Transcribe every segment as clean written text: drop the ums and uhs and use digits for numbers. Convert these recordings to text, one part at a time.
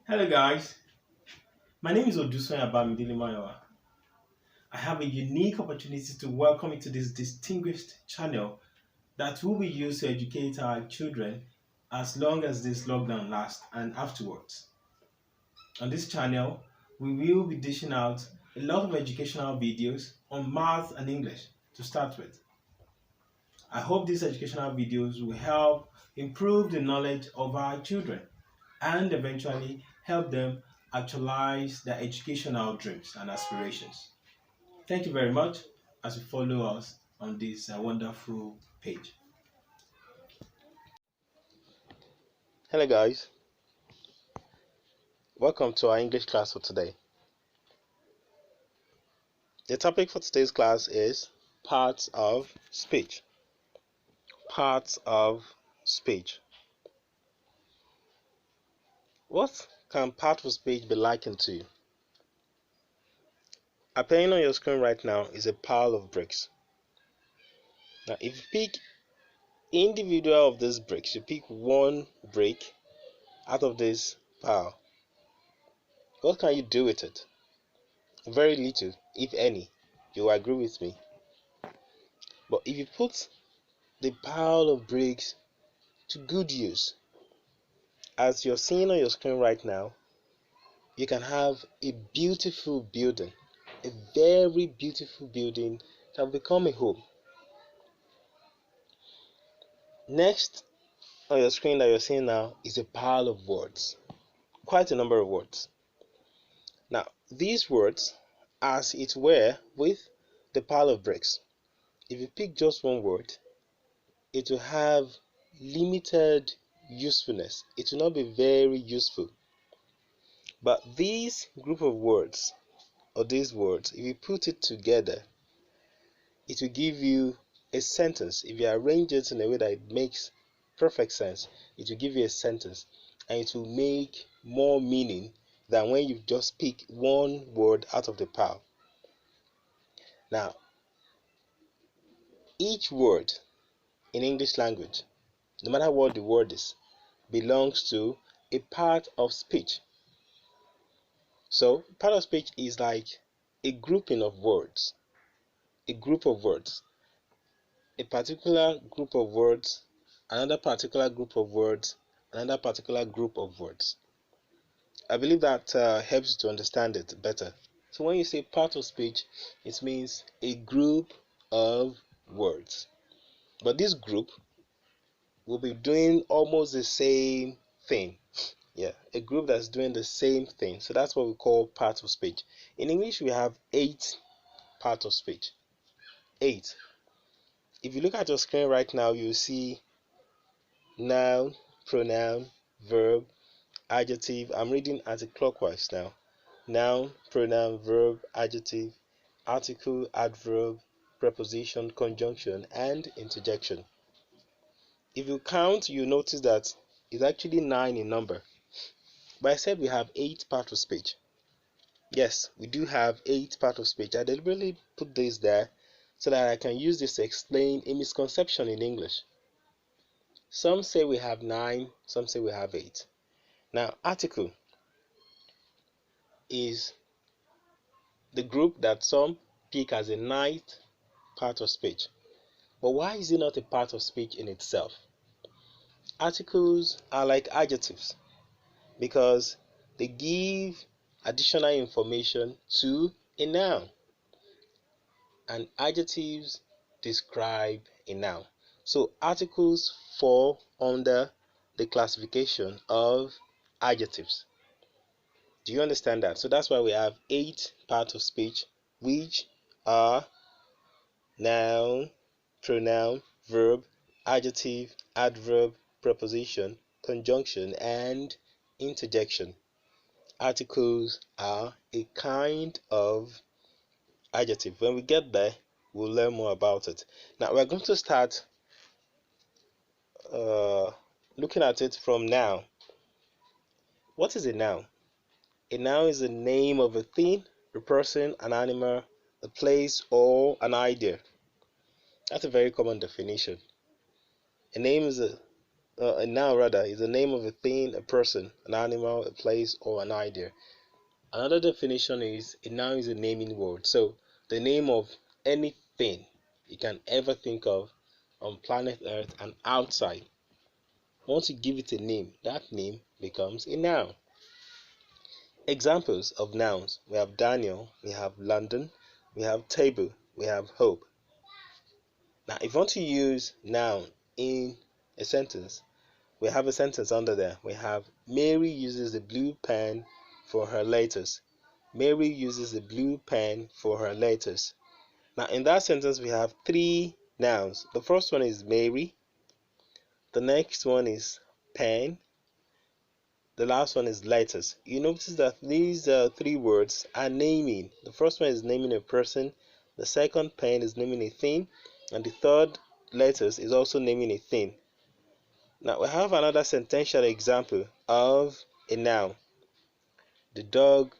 Hello guys, my name is Odusoy Abamidele Mayowa. I have a unique opportunity to welcome you to this distinguished channel that will be used to educate our children as long as this lockdown lasts and afterwards. On this channel, we will be dishing out a lot of educational videos on math and English to start with. I hope these educational videos will help improve the knowledge of our children and eventually help them actualize their educational dreams and aspirations. Thank you very much as you follow us on this wonderful page. Hello guys, welcome to our English class for today. The topic for today's class is parts of speech. Parts of speech. What can part of speech be likened to? Appearing on your screen right now is a pile of bricks. Now if you pick individual of these bricks, you pick one brick out of this pile, what can you do with it? Very little, if any. You agree with me. But if you put the pile of bricks to good use, as you're seeing on your screen right now, you can have a beautiful building, a very beautiful building that will become a home. Next on your screen that you're seeing now is a pile of words, quite a number of words. Now, these words, as it were with the pile of bricks, if you pick just one word, it will have limited usefulness. It will not be very useful. But this group of words, or these words, if you put it together, it will give you a sentence. If you arrange it in a way that it makes perfect sense, it will give you a sentence, and it will make more meaning than when you just pick one word out of the pile. Now, each word in English language, no matter what the word is, belongs to a part of speech. So, part of speech is like a grouping of words, a group of words, a particular group of words, another particular group of words, another particular group of words. I believe that helps you to understand it better. So when you say part of speech, it means a group of words. But this group will be doing almost the same thing. Yeah, a group that's doing the same thing. So that's what we call part of speech. In English, we have 8 parts of speech. 8. If you look at your screen right now, you see noun, pronoun, verb, adjective. I'm reading anti-clockwise now. Noun, pronoun, verb, adjective, article, adverb, preposition, conjunction, and interjection. If you count, you notice that it's actually 9 in number. But I said we have 8 parts of speech. Yes, we do have 8 parts of speech. I deliberately put this there so that I can use this to explain a misconception in English. Some say we have 9, some say we have 8. Now, article is the group that some pick as a ninth part of speech. But why is it not a part of speech in itself? Articles are like adjectives because they give additional information to a noun, and adjectives describe a noun. So articles fall under the classification of adjectives. Do you understand that? So that's why we have 8 parts of speech, which are noun, pronoun, verb, adjective, adverb, preposition, conjunction, and interjection. Articles are a kind of adjective. When we get there, we'll learn more about it. Now we're going to start looking at it from now. What is a noun? A noun is the name of a thing, a person, an animal, a place, or an idea. That's a very common definition. A name is a noun rather, is the name of a thing, a person, an animal, a place, or an idea. Another definition is a noun is a naming word. So the name of anything you can ever think of on planet Earth and outside. Once you give it a name, that name becomes a noun. Examples of nouns: we have Daniel, we have London, we have table, we have hope. Now, if you want to use noun in a sentence, we have a sentence under there. We have Mary uses a blue pen for her letters. Mary uses a blue pen for her letters. Now, in that sentence, we have three nouns. The first one is Mary. The next one is pen. The last one is letters. You notice that these three words are naming. The first one is naming a person. The second, pen, is naming a thing. And the third, letters, is also naming a thing. Now, we have another sentential example of a noun. The dog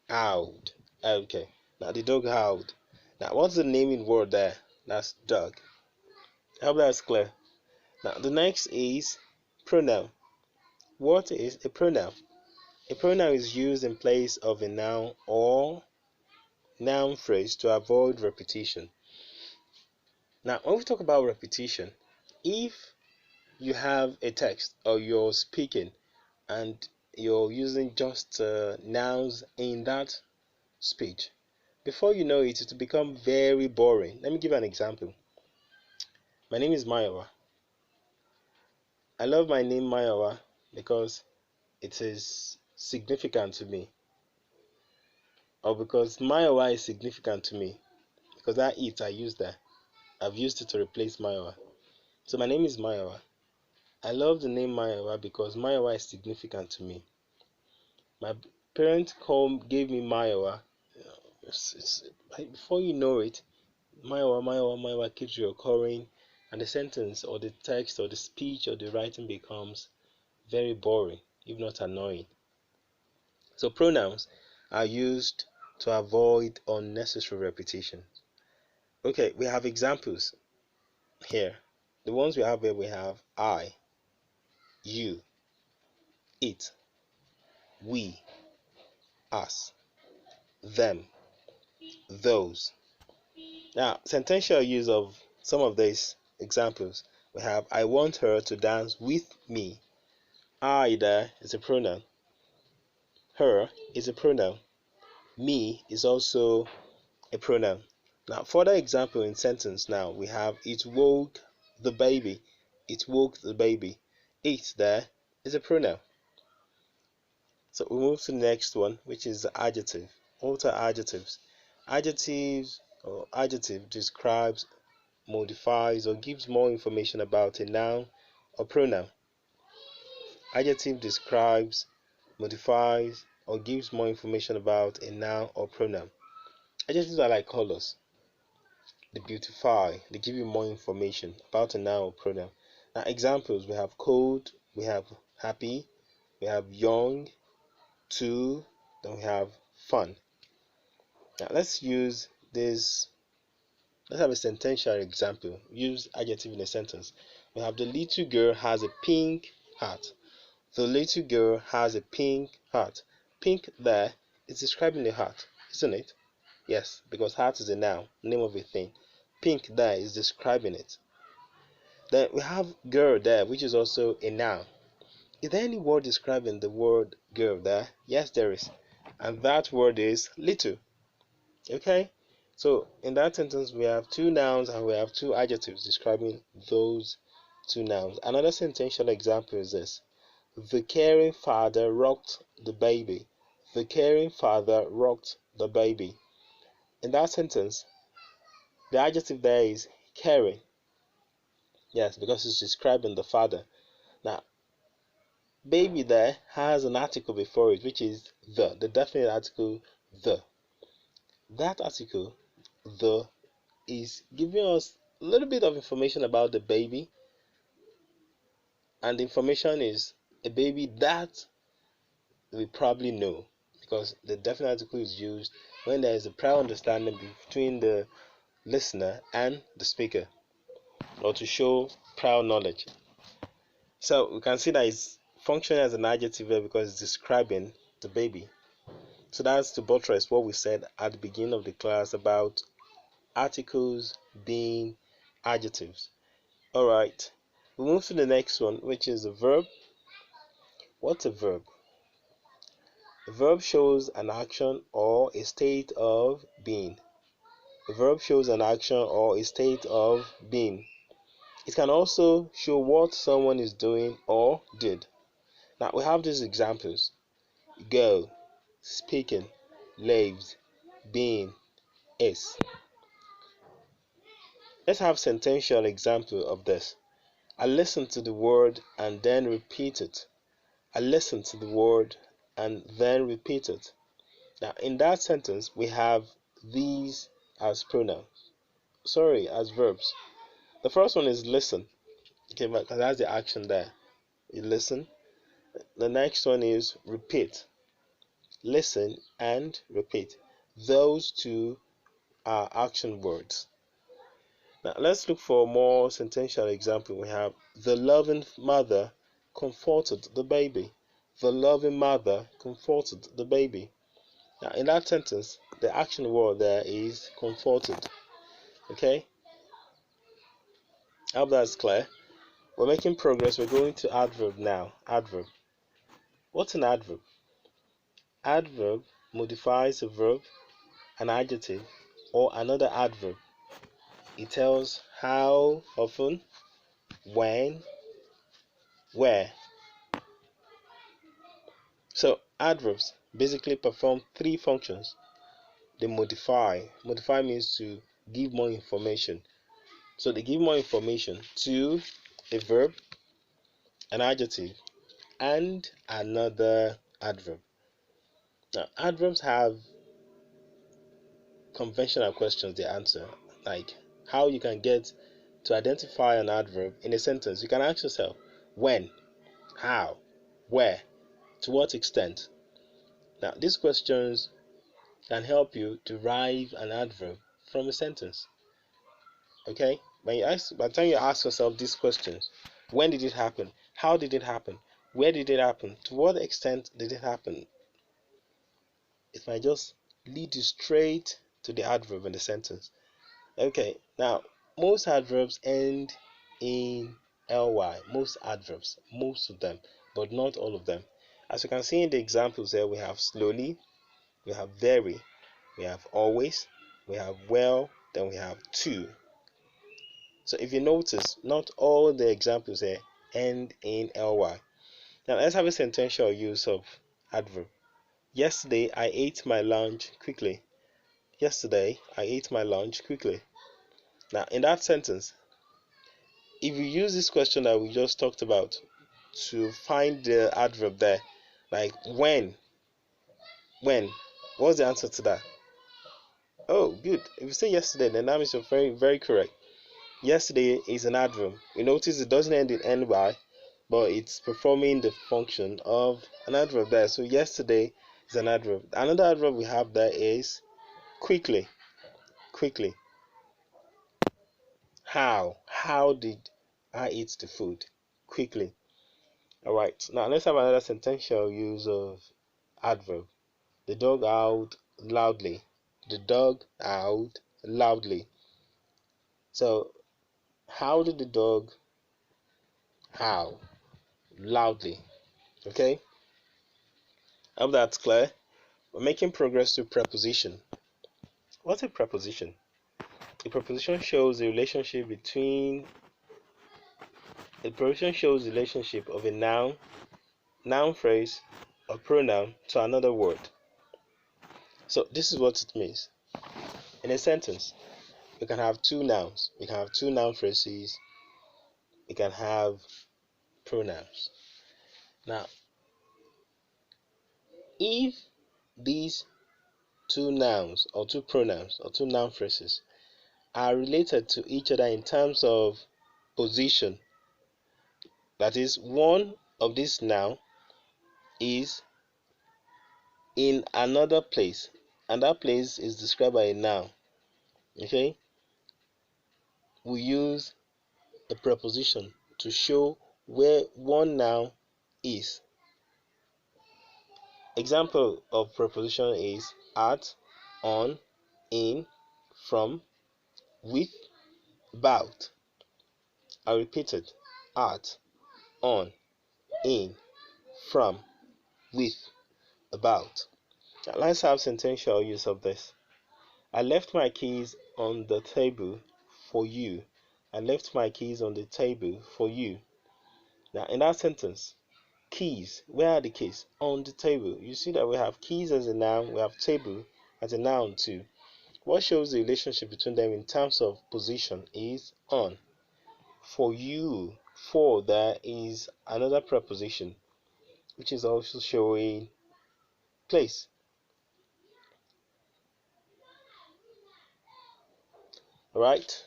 howled. Okay. Now, the dog howled. Now, what's the naming word there? That's dog. I hope that's clear. Now, the next is pronoun. What is a pronoun? A pronoun is used in place of a noun or noun phrase to avoid repetition. Now, when we talk about repetition, if you have a text or you're speaking and you're using just nouns in that speech, before you know it, it will become very boring. Let me give an example. My name is Mayowa. I love my name Mayowa because it is significant to me, or because Mayowa is significant to me, because that it I used that. I've used it to replace Mayowa. So my name is Mayowa. I love the name Mayowa because Mayowa is significant to me. My parents gave me Mayowa. Before you know it, Mayowa, Mayowa, Mayowa keeps reoccurring, and the sentence or the text or the speech or the writing becomes very boring, if not annoying. So pronouns are used to avoid unnecessary repetition. Okay, we have examples here. The ones we have here, we have I, you, it, we, us, them, those. Now, sentential use of some of these examples, we have I want her to dance with me. I there is a pronoun. Her is a pronoun. Me is also a pronoun. Now, further example in sentence now, we have it woke the baby. It woke the baby. It there is a pronoun. So we move to the next one, which is the adjective. What are adjectives? Adjectives or adjective describes, modifies, or gives more information about a noun or pronoun. Adjective describes, modifies, or gives more information about a noun or pronoun. Adjectives are like colors. They beautify, they give you more information about a noun or pronoun. Now, examples, we have cold, we have happy, we have young, too, then we have fun. Now, let's use this. Let's have a sentential example. Use adjective in a sentence. We have the little girl has a pink hat. The little girl has a pink hat. Pink there is describing the hat, isn't it? Yes, because hat is a noun, name of a thing. Pink there is describing it. Then we have girl there, which is also a noun. Is there any word describing the word girl there? Yes, there is. And that word is little. Okay? So in that sentence, we have two nouns and we have two adjectives describing those two nouns. Another sentential example is this. The caring father rocked the baby. The caring father rocked the baby. In that sentence, the adjective there is caring. Yes, because it's describing the father. Now, baby there has an article before it, which is the definite article, the. That article, the, is giving us a little bit of information about the baby, and the information is a baby that we probably know, because the definite article is used when there is a prior understanding between the listener and the speaker, or to show prior knowledge. So we can see that it's functioning as an adjective verb because it's describing the baby. So that's to buttress what we said at the beginning of the class about articles being adjectives. Alright, we move to the next one, which is a verb. What's a verb? A verb shows an action or a state of being. A verb shows an action or a state of being. It can also show what someone is doing or did. Now we have these examples: go, speaking, lives, being, is. Let's have sentential example of this. I listen to the word and then repeat it. I listen to the word and then repeat it. Now in that sentence we have these as pronouns. As verbs. The first one is listen. Okay, but that's the action there. You listen. The next one is repeat. Listen and repeat. Those two are action words. Now let's look for a more sentential example. We have the loving mother comforted the baby. The loving mother comforted the baby. Now in that sentence, the action word there is comforted. Okay? I hope that's clear. We're making progress. We're going to adverb now. Adverb. What's an adverb? Adverb modifies a verb, an adjective, or another adverb. It tells how often, when, where. So adverbs basically perform three functions. They modify. Modify means to give more information. So they give more information to a verb, an adjective, and another adverb. Now adverbs have conventional questions they answer, like how you can get to identify an adverb in a sentence. You can ask yourself when, how, where, to what extent. Now these questions can help you derive an adverb from a sentence. Okay? By the time you ask yourself these questions, when did it happen? How did it happen? Where did it happen? To what extent did it happen? It might just lead you straight to the adverb in the sentence. Okay, now most adverbs end in ly. Most adverbs, most of them, but not all of them. As you can see in the examples here, we have slowly, we have very, we have always, we have well, then we have to. So if you notice, not all the examples here end in ly. Now let's have a sentential use of adverb. Yesterday I ate my lunch quickly. Yesterday I ate my lunch quickly. Now in that sentence, if you use this question that we just talked about to find the adverb there, like when, what's the answer to that? Oh, good. If you say yesterday, then that means you're very, very correct. Yesterday is an adverb. You notice it doesn't end in ny, but it's performing the function of an adverb there. So yesterday is an adverb. Another adverb we have there is quickly. Quickly. How? How did I eat the food? Quickly. Alright, now let's have another sentential use of adverb. The dog howled loudly. The dog howled loudly. So, how did the dog howl loudly? Okay, I hope that's clear. We're making progress to preposition. What's a preposition? A preposition shows the relationship between a preposition shows the relationship of a noun phrase, or pronoun to another word. So this is what it means. In a sentence, we can have two nouns. We can have two noun phrases. We can have pronouns. Now, if these two nouns or two pronouns or two noun phrases are related to each other in terms of position, that is, one of these noun is in another place, and that place is described by a noun. Okay, we use a preposition to show where one noun is. Example of preposition is at, on, in, from, with, about. I repeat it. At, on, in, from, with, about. Now let's have sentential use of this. I left my keys on the table for you. I left my keys on the table for you. Now in that sentence, keys, where are the keys? On the table. You see that we have keys as a noun, we have table as a noun too. What shows the relationship between them in terms of position is on. For you, for there is another preposition which is also showing place. Alright,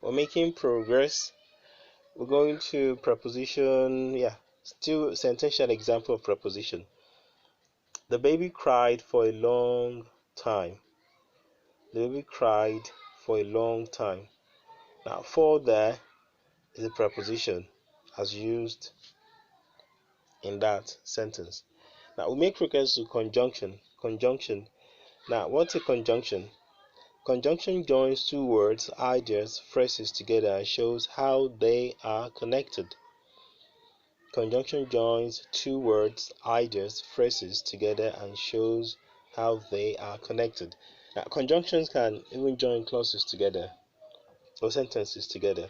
we're making progress. We're going to preposition, still sentential example of preposition. The baby cried for a long time. The baby cried for a long time. Now, for there is a preposition as used in that sentence. Now, we make reference to conjunction. Conjunction. Now, what's a conjunction? Conjunction joins two words, ideas, phrases together and shows how they are connected. Conjunction joins two words, ideas, phrases together and shows how they are connected. Now, conjunctions can even join clauses together or sentences together.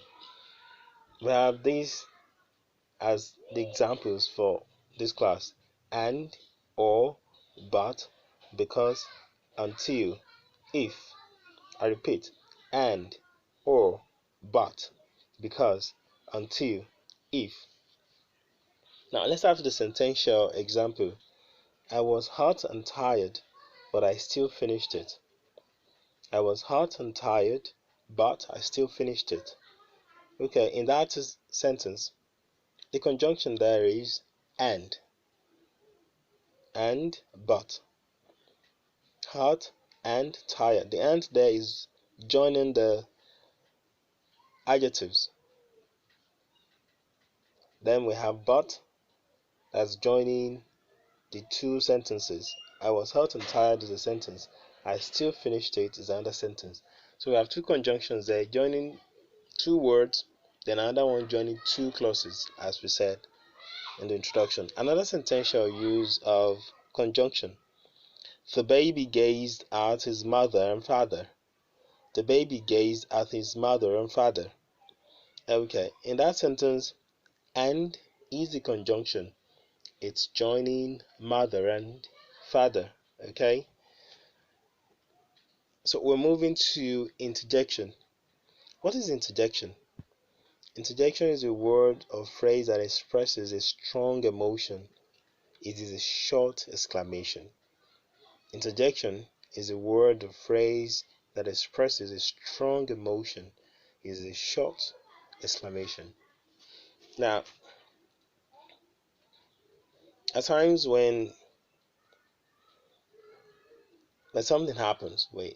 We have these as the examples for this class: and, or, but, because, until, if. I repeat, and, or, but, because, until, if. Now let's have the sentential example. I was hot and tired, but I still finished it. I was hot and tired, but I still finished it. Okay, in that sentence, the conjunction there is and but. Hot and tired. The and there is joining the adjectives. Then we have but, that's joining the two sentences. I was hot and tired is a sentence. I still finished it is another sentence. So we have two conjunctions there, joining two words, then another one joining two clauses, as we said in the introduction. Another sentential use of conjunction. The baby gazed at his mother and father. The baby gazed at his mother and father. Okay, in that sentence, and is the conjunction. It's joining mother and father. Okay, so we're moving to interjection. What is interjection? Interjection is a word or phrase that expresses a strong emotion. It is a short exclamation. Interjection is a word or phrase that expresses a strong emotion. It is a short exclamation. Now, at times when something happens, we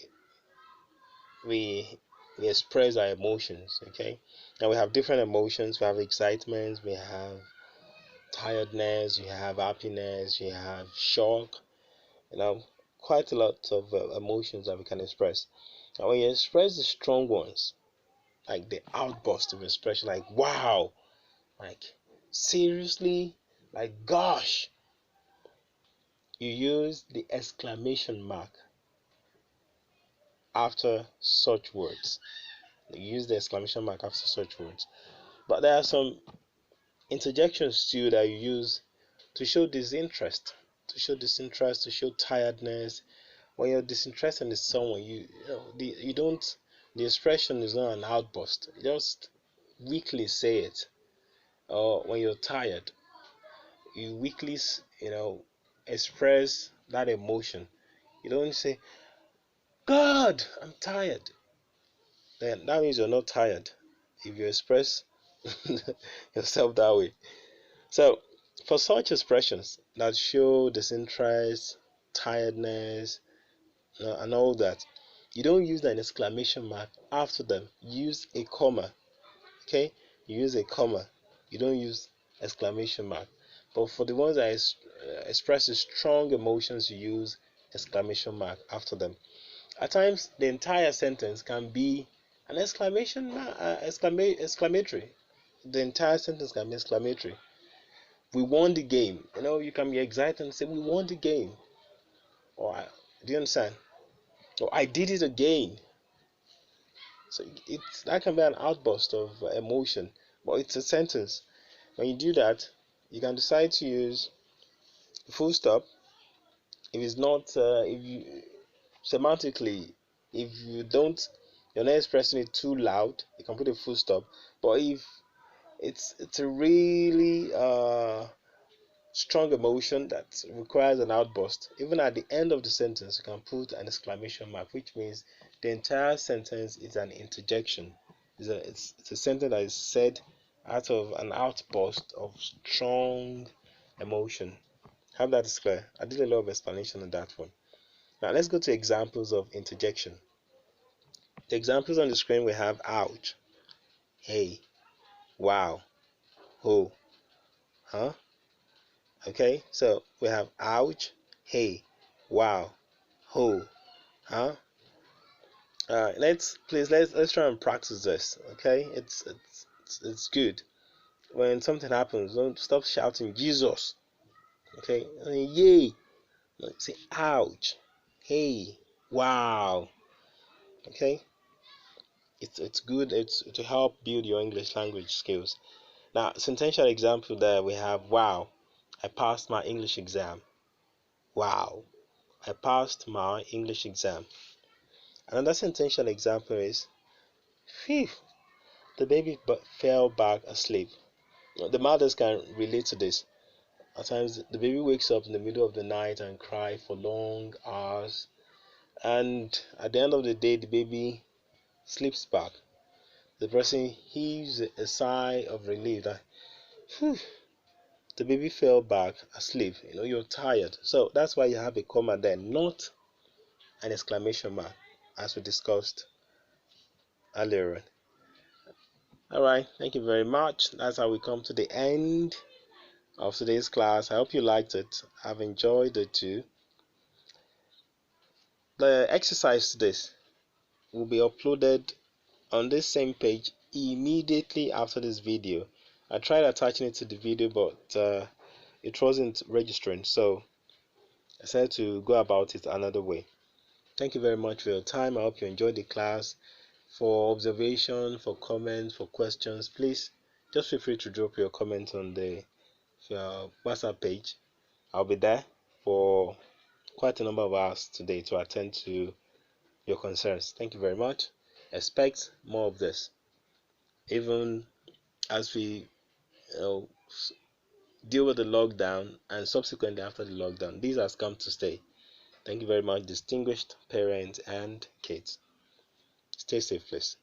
express our emotions. Okay, now we have different emotions. We have excitement, we have tiredness, you have happiness, you have shock. Quite a lot of emotions that we can express. And when you express the strong ones, like the outburst of expression, like wow, like seriously, like gosh, you use the exclamation mark after such words. You use the exclamation mark after such words. But there are some interjections too that you use to show disinterest, to show tiredness. When you're disinterested in someone, you don't. The expression is not an outburst. You just weakly say it. Or when you're tired, you weakly, express that emotion. You don't say, "God, I'm tired." Then that means you're not tired. If you express yourself that way. So, for such expressions that show disinterest, tiredness, and all that, you don't use an exclamation mark after them. Use a comma. Okay, you use a comma. You don't use exclamation mark. But for the ones that express strong emotions, you use exclamation mark after them. At times, the entire sentence can be an exclamation mark, exclamatory. The entire sentence can be exclamatory. We won the game. You can be excited and say, "We won the game." Or, do you understand? Or, "I did it again." So that can be an outburst of emotion, but it's a sentence. When you do that, you can decide to use full stop. If it's not, if you semantically, if you're not expressing it too loud, you can put a full stop. But if it's a really strong emotion that requires an outburst, even at the end of the sentence, you can put an exclamation mark, which means the entire sentence is an interjection. It's a sentence that is said out of an outburst of strong emotion. Hope that is clear. I did a lot of explanation on that one. Now let's go to examples of interjection. The examples on the screen we have ouch, hey, wow, oh, huh? Okay, so we have ouch, hey, wow, oh, huh? Let's try and practice this. Okay, it's good. When something happens, don't stop shouting Jesus. Okay, yay. Say ouch, hey, wow. Okay, it's good. It's to help build your English language skills. Now, sentential example there we have wow, I passed my English exam. Wow, I passed my English exam. Another sentential example is phew, the baby fell back asleep. The mothers can relate to this. At times, the baby wakes up in the middle of the night and cry for long hours, and at the end of the day, the baby sleeps back. The person heaves a sigh of relief that, whew, the baby fell back asleep. You're tired. So that's why you have a comma there, not an exclamation mark, as we discussed earlier on. Alright, thank you very much. That's how we come to the end of today's class. I hope you liked it. I've enjoyed it too. The exercise to this will be uploaded on this same page immediately after this video. I tried attaching it to the video, but it wasn't registering, so I decided to go about it another way. Thank you very much for your time. I hope you enjoyed the class. For observation, for comments, for questions, please just feel free to drop your comments on the WhatsApp page. I'll be there for quite a number of hours today to attend to your concerns. Thank you very much. Expect more of this, even as we deal with the lockdown and subsequently after the lockdown. These has come to stay. Thank you very much, distinguished parents and kids. Stay safe, please.